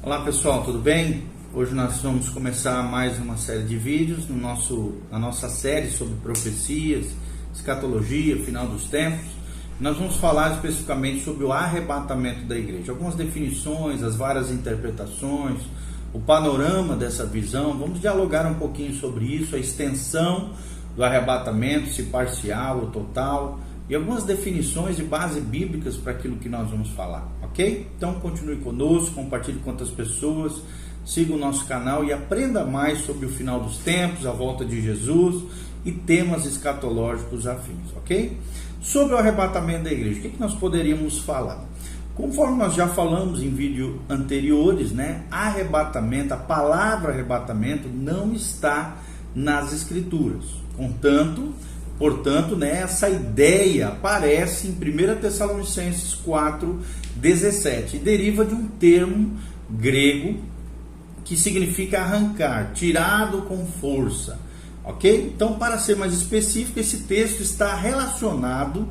Olá pessoal, tudo bem? Hoje nós vamos começar mais uma série de vídeos na nossa série sobre profecias, escatologia, final dos tempos. Nós vamos falar especificamente sobre o arrebatamento da igreja, algumas definições, as várias interpretações, o panorama dessa visão. Vamos dialogar um pouquinho sobre isso, a extensão do arrebatamento, se parcial ou total, e algumas definições e bases bíblicas para aquilo que nós vamos falar, ok? Então continue conosco, compartilhe com outras pessoas, siga o nosso canal e aprenda mais sobre o final dos tempos, a volta de Jesus e temas escatológicos afins, ok? Sobre o arrebatamento da igreja, o que nós poderíamos falar? Conforme nós já falamos em vídeos anteriores, arrebatamento, a palavra arrebatamento não está nas escrituras. Portanto, essa ideia aparece em 1 Tessalonicenses 4:17 e deriva de um termo grego que significa arrancar, tirado com força, ok? Então, para ser mais específico, esse texto está relacionado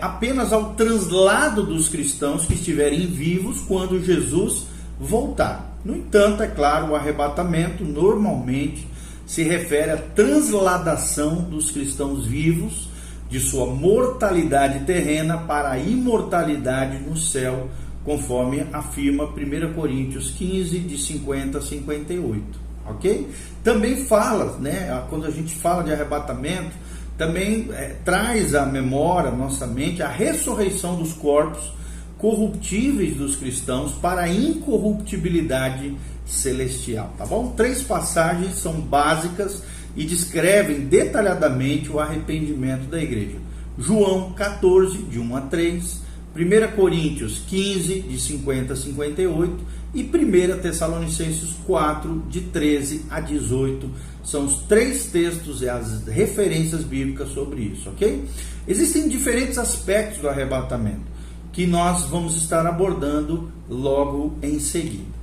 apenas ao translado dos cristãos que estiverem vivos quando Jesus voltar. No entanto, é claro, o arrebatamento normalmente se refere à transladação dos cristãos vivos de sua mortalidade terrena para a imortalidade no céu, conforme afirma 1 Coríntios 15, de 50 a 58, ok? Também fala, quando a gente fala de arrebatamento, também traz à memória, à nossa mente, a ressurreição dos corpos corruptíveis dos cristãos para a incorruptibilidade celestial, tá bom? 3 passagens são básicas e descrevem detalhadamente o arrependimento da igreja. João 14, de 1 a 3, 1 Coríntios 15, de 50 a 58 e 1 Tessalonicenses 4, de 13 a 18, são os 3 textos e as referências bíblicas sobre isso, ok? Existem diferentes aspectos do arrebatamento que nós vamos estar abordando logo em seguida.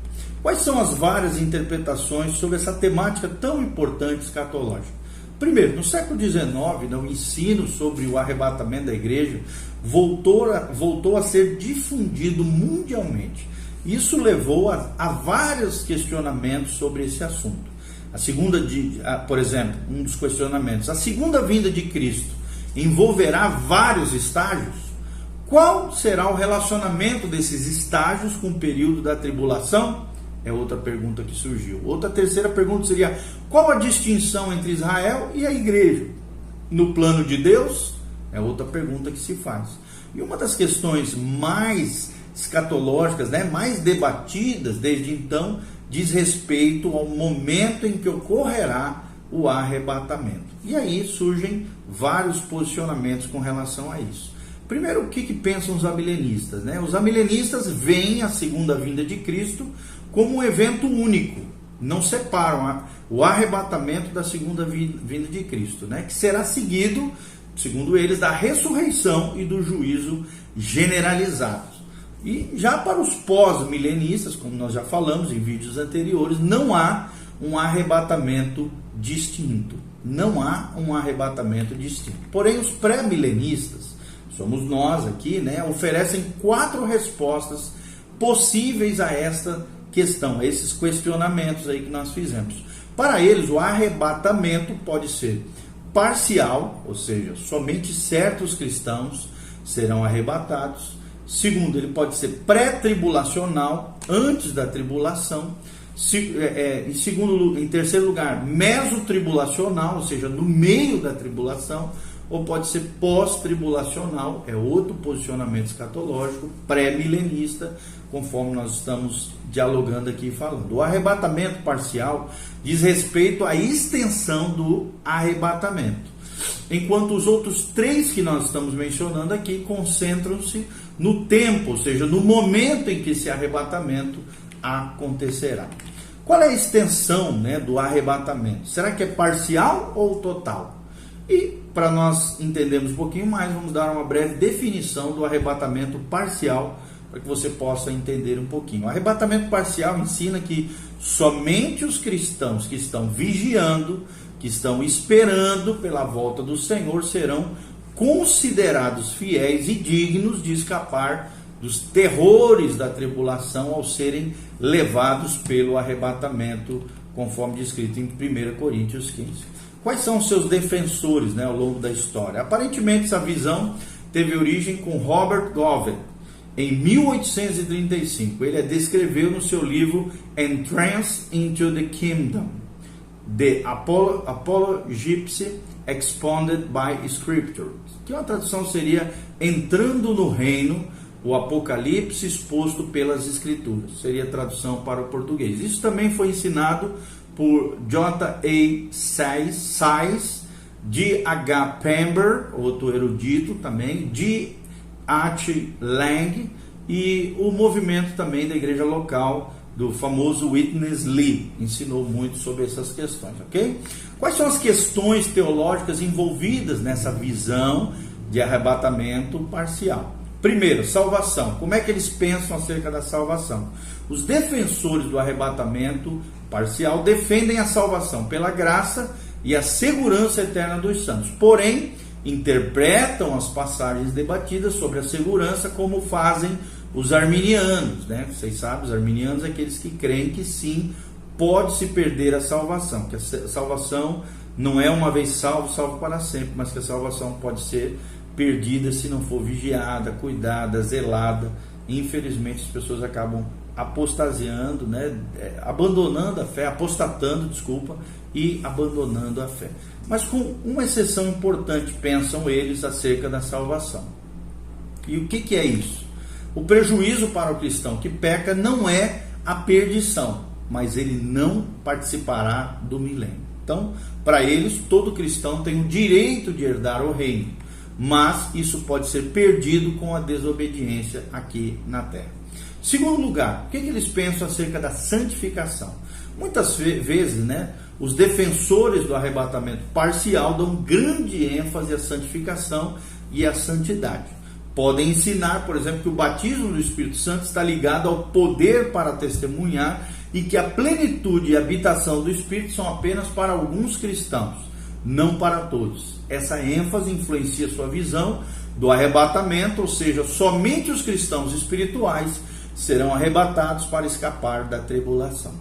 Quais são as várias interpretações sobre essa temática tão importante escatológica? Primeiro, no século XIX, o ensino sobre o arrebatamento da igreja voltou a ser difundido mundialmente. Isso levou a vários questionamentos sobre esse assunto. Por exemplo, um dos questionamentos: a segunda vinda de Cristo envolverá vários estágios? Qual será o relacionamento desses estágios com o período da tribulação? É outra pergunta que surgiu. Outra terceira pergunta seria: qual a distinção entre Israel e a igreja no plano de Deus? É outra pergunta que se faz. E uma das questões mais escatológicas, mais debatidas desde então, diz respeito ao momento em que ocorrerá o arrebatamento. E aí surgem vários posicionamentos com relação a isso. Primeiro, o que pensam os amilenistas? Os amilenistas veem a segunda vinda de Cristo como um evento único, não separam o arrebatamento da segunda vinda de Cristo, que será seguido, segundo eles, da ressurreição e do juízo generalizados. E já para os pós-milenistas, como nós já falamos em vídeos anteriores, não há um arrebatamento distinto. Não há um arrebatamento distinto. Porém, os pré-milenistas, somos nós aqui, oferecem 4 respostas possíveis a esta questão, a esses questionamentos aí que nós fizemos. Para eles, o arrebatamento pode ser parcial, ou seja, somente certos cristãos serão arrebatados. Segundo, ele pode ser pré-tribulacional, antes da tribulação. Em terceiro lugar, mesotribulacional, ou seja, no meio da tribulação. Ou pode ser pós-tribulacional, é outro posicionamento escatológico, pré-milenista, conforme nós estamos dialogando aqui e falando. O arrebatamento parcial diz respeito à extensão do arrebatamento, enquanto os outros 3 que nós estamos mencionando aqui concentram-se no tempo, ou seja, no momento em que esse arrebatamento acontecerá. Qual é a extensão do arrebatamento? Será que é parcial ou total? E para nós entendermos um pouquinho mais, vamos dar uma breve definição do arrebatamento parcial, para que você possa entender um pouquinho. O arrebatamento parcial ensina que somente os cristãos que estão vigiando, que estão esperando pela volta do Senhor, serão considerados fiéis e dignos de escapar dos terrores da tribulação ao serem levados pelo arrebatamento, conforme descrito em 1 Coríntios 15. Quais são os seus defensores, né, ao longo da história? Aparentemente essa visão teve origem com Robert Govet, em 1835. Ele a descreveu no seu livro Entrance into the Kingdom, The Apocalypse Expounded by Scripture, que uma tradução seria Entrando no Reino, o Apocalipse exposto pelas Escrituras. Seria a tradução para o português. Isso também foi ensinado por J. A. Sais, D. H. Pember, outro erudito também, D. H. Lang, e o movimento também da igreja local do famoso Witness Lee ensinou muito sobre essas questões, ok? Quais são as questões teológicas envolvidas nessa visão de arrebatamento parcial? Primeiro, salvação. Como é que eles pensam acerca da salvação? Os defensores do arrebatamento parcial defendem a salvação pela graça e a segurança eterna dos santos. Porém, interpretam as passagens debatidas sobre a segurança como fazem os arminianos, né? Vocês sabem, os arminianos são aqueles que creem que sim, pode-se perder a salvação, que a salvação não é uma vez salvo, salvo para sempre, mas que a salvação pode ser perdida se não for vigiada, cuidada, zelada. Infelizmente as pessoas acabam apostasiando, né? Abandonando a fé, apostatando, e abandonando a fé. Mas com uma exceção importante, pensam eles acerca da salvação. E o que é isso? O prejuízo para o cristão que peca não é a perdição, mas ele não participará do milênio. Então, para eles, todo cristão tem o direito de herdar o reino, mas isso pode ser perdido com a desobediência aqui na terra. Segundo lugar, o que eles pensam acerca da santificação? Muitas vezes, né, os defensores do arrebatamento parcial dão grande ênfase à santificação e à santidade. Podem ensinar, por exemplo, que o batismo do Espírito Santo está ligado ao poder para testemunhar e que a plenitude e a habitação do Espírito são apenas para alguns cristãos, não para todos. Essa ênfase influencia sua visão do arrebatamento, ou seja, somente os cristãos espirituais serão arrebatados para escapar da tribulação.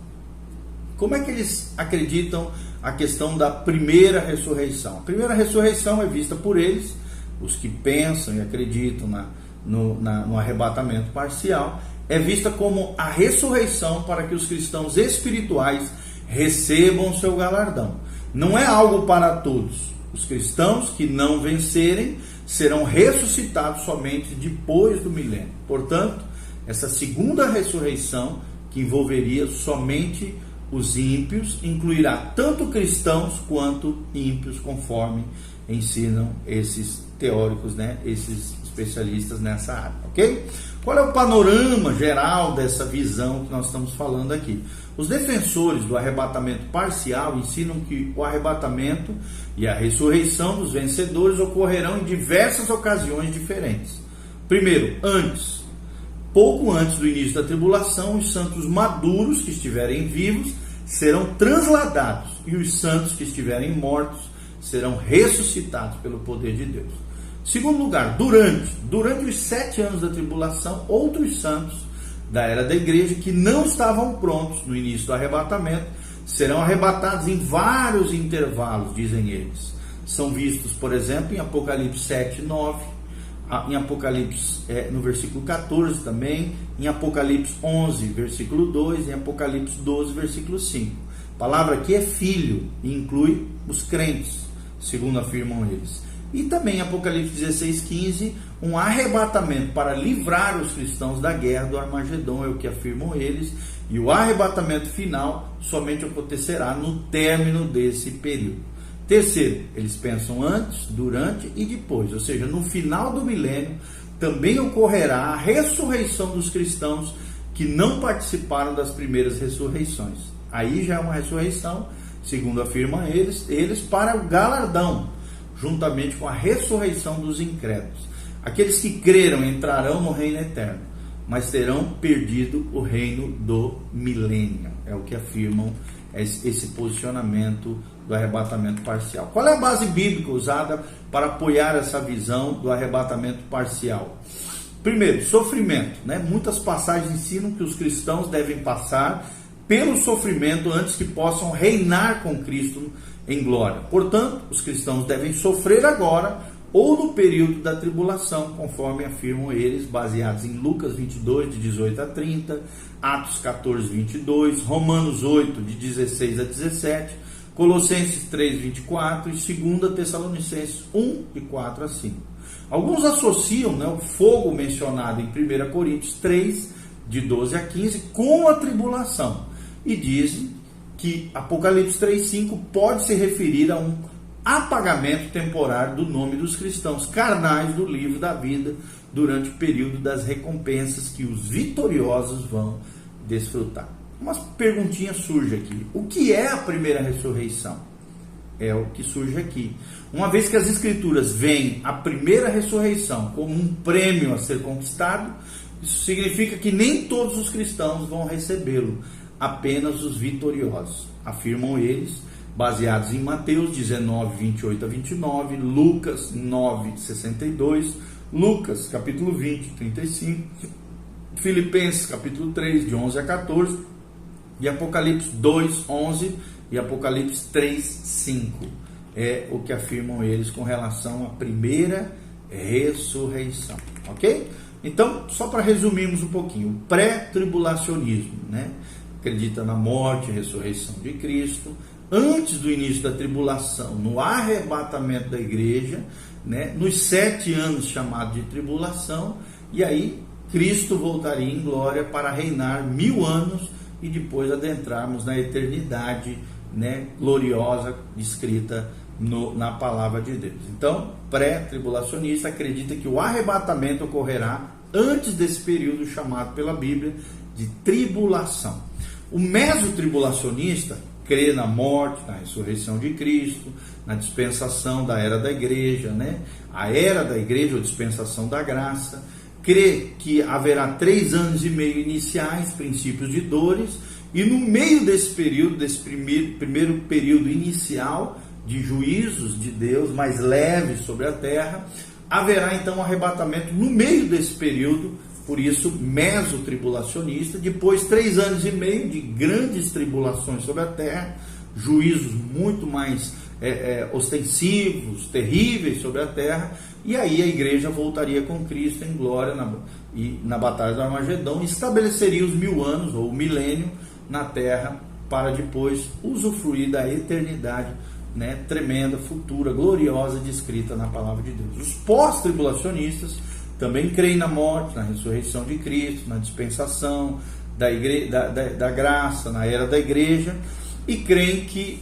Como é que eles acreditam a questão da primeira ressurreição? A primeira ressurreição é vista por eles, os que pensam e acreditam no arrebatamento parcial, é vista como a ressurreição para que os cristãos espirituais recebam seu galardão. Não é algo para todos. Os cristãos que não vencerem serão ressuscitados somente depois do milênio. Portanto, essa segunda ressurreição, que envolveria somente os ímpios, incluirá tanto cristãos quanto ímpios, conforme ensinam esses teóricos, né, esses especialistas nessa área, ok? Qual é o panorama geral dessa visão que nós estamos falando aqui? Os defensores do arrebatamento parcial ensinam que o arrebatamento e a ressurreição dos vencedores ocorrerão em diversas ocasiões diferentes. Primeiro, pouco antes do início da tribulação, os santos maduros que estiverem vivos serão transladados e os santos que estiverem mortos serão ressuscitados pelo poder de Deus. Segundo lugar, durante os 7 anos da tribulação, outros santos da era da igreja que não estavam prontos no início do arrebatamento serão arrebatados em vários intervalos, dizem eles. São vistos, por exemplo, em Apocalipse 7, 9, em Apocalipse no versículo 14 também, em Apocalipse 11, versículo 2, em Apocalipse 12, versículo 5. A palavra aqui é filho e inclui os crentes, segundo afirmam eles. E também em Apocalipse 16, 15, um arrebatamento para livrar os cristãos da guerra do Armagedon, é o que afirmam eles, e o arrebatamento final somente acontecerá no término desse período. Terceiro, eles pensam antes, durante e depois, ou seja, no final do milênio também ocorrerá a ressurreição dos cristãos que não participaram das primeiras ressurreições. Aí já é uma ressurreição, segundo afirmam eles para o galardão, juntamente com a ressurreição dos incrédulos. Aqueles que creram entrarão no reino eterno, mas terão perdido o reino do milênio. É o que afirmam esse posicionamento do arrebatamento parcial. Qual é a base bíblica usada para apoiar essa visão do arrebatamento parcial? Primeiro, sofrimento, né? Muitas passagens ensinam que os cristãos devem passar pelo sofrimento antes que possam reinar com Cristo em glória. Portanto, os cristãos devem sofrer agora ou no período da tribulação, conforme afirmam eles, baseados em Lucas 22, de 18 a 30, Atos 14, 22, Romanos 8, de 16 a 17, Colossenses 3, 24 e 2 Tessalonicenses 1, de 4 a 5. Alguns associam, né, o fogo mencionado em 1 Coríntios 3, de 12 a 15, com a tribulação, e dizem que Apocalipse 3, 5 pode se referir a um apagamento temporário do nome dos cristãos carnais do livro da vida durante o período das recompensas que os vitoriosos vão desfrutar. Uma perguntinha surge aqui: o que é a primeira ressurreição? É o que surge aqui. Uma vez que as escrituras veem a primeira ressurreição como um prêmio a ser conquistado, isso significa que nem todos os cristãos vão recebê-lo, apenas os vitoriosos, afirmam eles, baseados em Mateus 19, 28 a 29, Lucas 9, 62, Lucas capítulo 20, 35, Filipenses capítulo 3, de 11 a 14, e Apocalipse 2, 11 e Apocalipse 3, 5. É o que afirmam eles com relação à primeira ressurreição, ok? Então, só para resumirmos um pouquinho, o pré-tribulacionismo, né? Acredita na morte e ressurreição de Cristo, antes do início da tribulação, no arrebatamento da igreja, né? Nos 7 anos chamados de tribulação, e aí Cristo voltaria em glória para reinar 1000 anos e depois adentrarmos na eternidade, né, gloriosa, descrita na palavra de Deus. Então, pré-tribulacionista acredita que o arrebatamento ocorrerá antes desse período chamado pela Bíblia de tribulação. O mesotribulacionista crê na morte, na ressurreição de Cristo, na dispensação da era da igreja, né? A era da igreja ou dispensação da graça. Crê que haverá 3 anos e meio iniciais, princípios de dores, e no meio desse período, desse primeiro período inicial de juízos de Deus mais leves sobre a terra, haverá então um arrebatamento no meio desse período, por isso mesotribulacionista. Depois 3 anos e meio de grandes tribulações sobre a terra, juízos muito mais ostensivos, terríveis sobre a terra, e aí a igreja voltaria com Cristo em glória na batalha do Armagedão, e estabeleceria os 1000 anos ou o milênio na terra, para depois usufruir da eternidade, né, tremenda, futura, gloriosa, descrita na palavra de Deus. Os pós-tribulacionistas também creem na morte, na ressurreição de Cristo, na dispensação da graça, na era da igreja, e creem que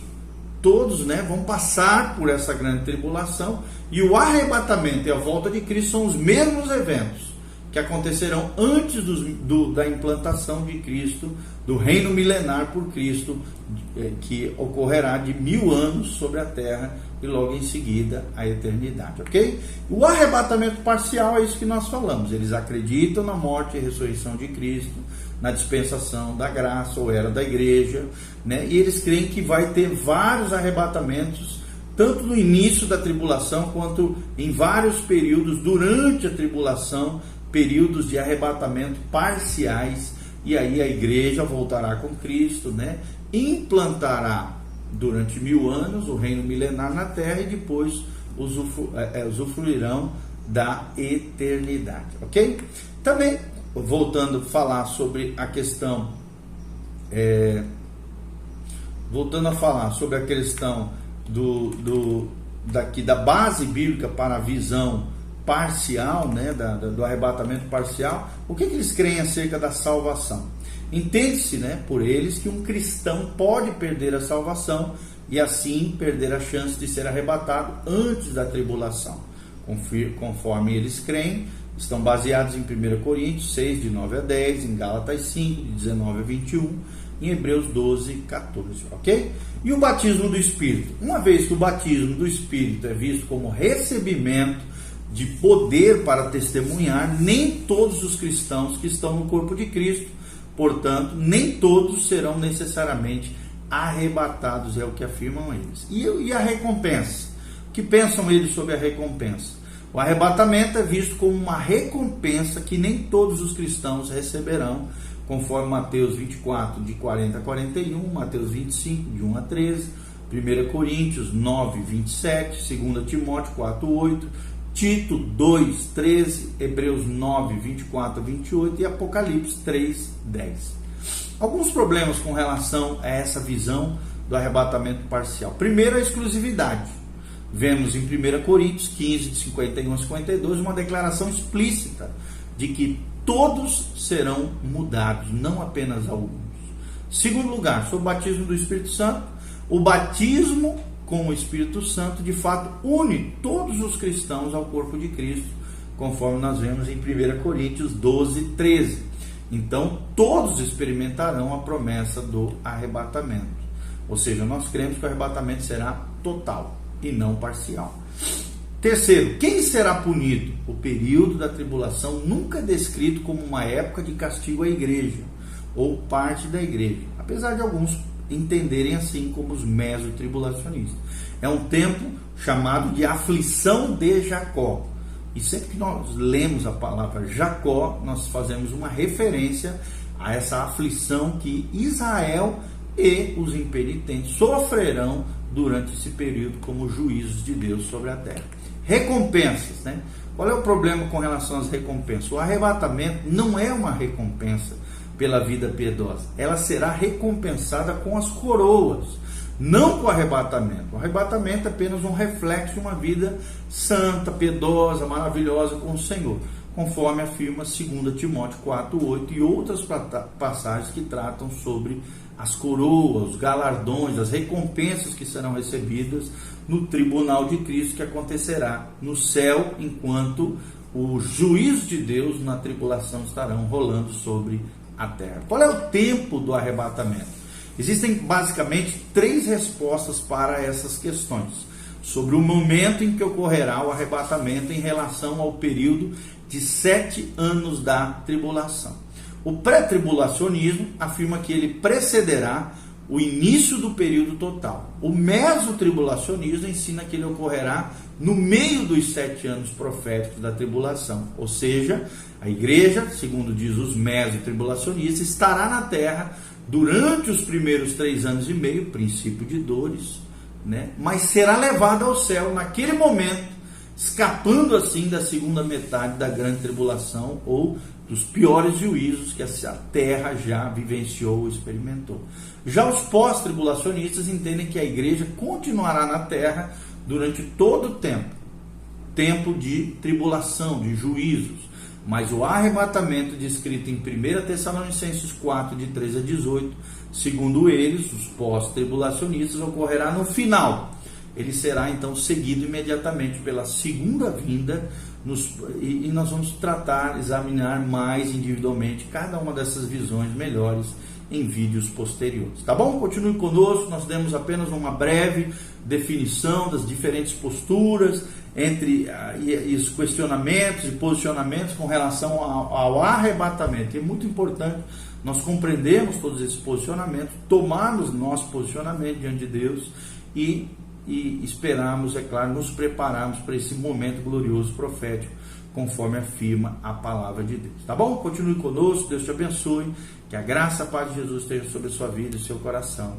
todos, né, vão passar por essa grande tribulação, e o arrebatamento e a volta de Cristo são os mesmos eventos que acontecerão antes da implantação de Cristo, do reino milenar por Cristo, que ocorrerá de 1000 anos sobre a terra e logo em seguida a eternidade, ok? O arrebatamento parcial é isso que nós falamos. Eles acreditam na morte e ressurreição de Cristo, na dispensação da graça ou era da igreja, né? E eles creem que vai ter vários arrebatamentos, tanto no início da tribulação quanto em vários períodos durante a tribulação, períodos de arrebatamento parciais, e aí a igreja voltará com Cristo, né? Implantará durante 1000 anos o reino milenar na terra e depois usufruirão da eternidade, ok? Também, voltando a falar sobre a questão da base bíblica para a visão parcial, né, do arrebatamento parcial. O que eles creem acerca da salvação? Entende-se, né, por eles que um cristão pode perder a salvação e assim perder a chance de ser arrebatado antes da tribulação. Conforme eles creem, estão baseados em 1 Coríntios 6, de 9 a 10, em Gálatas 5, de 19 a 21, em Hebreus 12, 14, ok? E o batismo do Espírito? Uma vez que o batismo do Espírito é visto como recebimento de poder para testemunhar, nem todos os cristãos que estão no corpo de Cristo, portanto, nem todos serão necessariamente arrebatados, é o que afirmam eles. E a recompensa? O que pensam eles sobre a recompensa? O arrebatamento é visto como uma recompensa que nem todos os cristãos receberão, conforme Mateus 24, de 40 a 41, Mateus 25, de 1 a 13, 1 Coríntios 9, 27, 2 Timóteo 4, 8, Tito 2, 13, Hebreus 9, 24 a 28 e Apocalipse 3, 10. Alguns problemas com relação a essa visão do arrebatamento parcial. Primeiro, a exclusividade. Vemos em 1 Coríntios 15, de 51 a 52, uma declaração explícita de que todos serão mudados, não apenas alguns. Segundo lugar, sobre o batismo do Espírito Santo, o batismo com o Espírito Santo de fato une todos os cristãos ao corpo de Cristo, conforme nós vemos em 1 Coríntios 12, 13. Então, todos experimentarão a promessa do arrebatamento. Ou seja, nós cremos que o arrebatamento será total e não parcial. Terceiro, quem será punido? O período da tribulação nunca é descrito como uma época de castigo à igreja ou parte da igreja, apesar de alguns entenderem assim como os mesotribulacionistas. É um tempo chamado de aflição de Jacó. E sempre que nós lemos a palavra Jacó, nós fazemos uma referência a essa aflição que Israel e os impenitentes sofrerão durante esse período como juízos de Deus sobre a terra. Recompensas, né? Qual é o problema com relação às recompensas? O arrebatamento não é uma recompensa pela vida piedosa. Ela será recompensada com as coroas, não com o arrebatamento. O arrebatamento é apenas um reflexo de uma vida santa, piedosa, maravilhosa com o Senhor, conforme afirma 2 Timóteo 4, 8 e outras passagens que tratam sobre as coroas, os galardões, as recompensas que serão recebidas no tribunal de Cristo, que acontecerá no céu, enquanto os juízos de Deus na tribulação estarão rolando sobre a terra. Qual é o tempo do arrebatamento? Existem basicamente 3 respostas para essas questões, sobre o momento em que ocorrerá o arrebatamento em relação ao período de 7 anos da tribulação. O pré-tribulacionismo afirma que ele precederá o início do período total. O mesotribulacionismo ensina que ele ocorrerá no meio dos 7 anos proféticos da tribulação. Ou seja, a igreja, segundo diz os mesotribulacionistas, estará na terra durante os primeiros 3 anos e meio, princípio de dores, né? Mas será levada ao céu naquele momento, escapando assim da segunda metade da grande tribulação ou dos piores juízos que a terra já vivenciou ou experimentou. Já os pós-tribulacionistas entendem que a igreja continuará na terra durante todo o tempo de tribulação, de juízos, mas o arrebatamento descrito em 1 Tessalonicenses 4, de 13 a 18, segundo eles, os pós-tribulacionistas, ocorrerá no final. Ele será então seguido imediatamente pela segunda vinda, e nós vamos examinar mais individualmente cada uma dessas visões melhores em vídeos posteriores. Tá bom? Continue conosco, nós demos apenas uma breve definição das diferentes posturas entre os questionamentos e posicionamentos com relação ao arrebatamento. É muito importante nós compreendermos todos esses posicionamentos, tomarmos nosso posicionamento diante de Deus e esperarmos, é claro, nos prepararmos para esse momento glorioso profético, conforme afirma a palavra de Deus. Tá bom? Continue conosco, Deus te abençoe, que a graça e a paz de Jesus esteja sobre a sua vida e seu coração.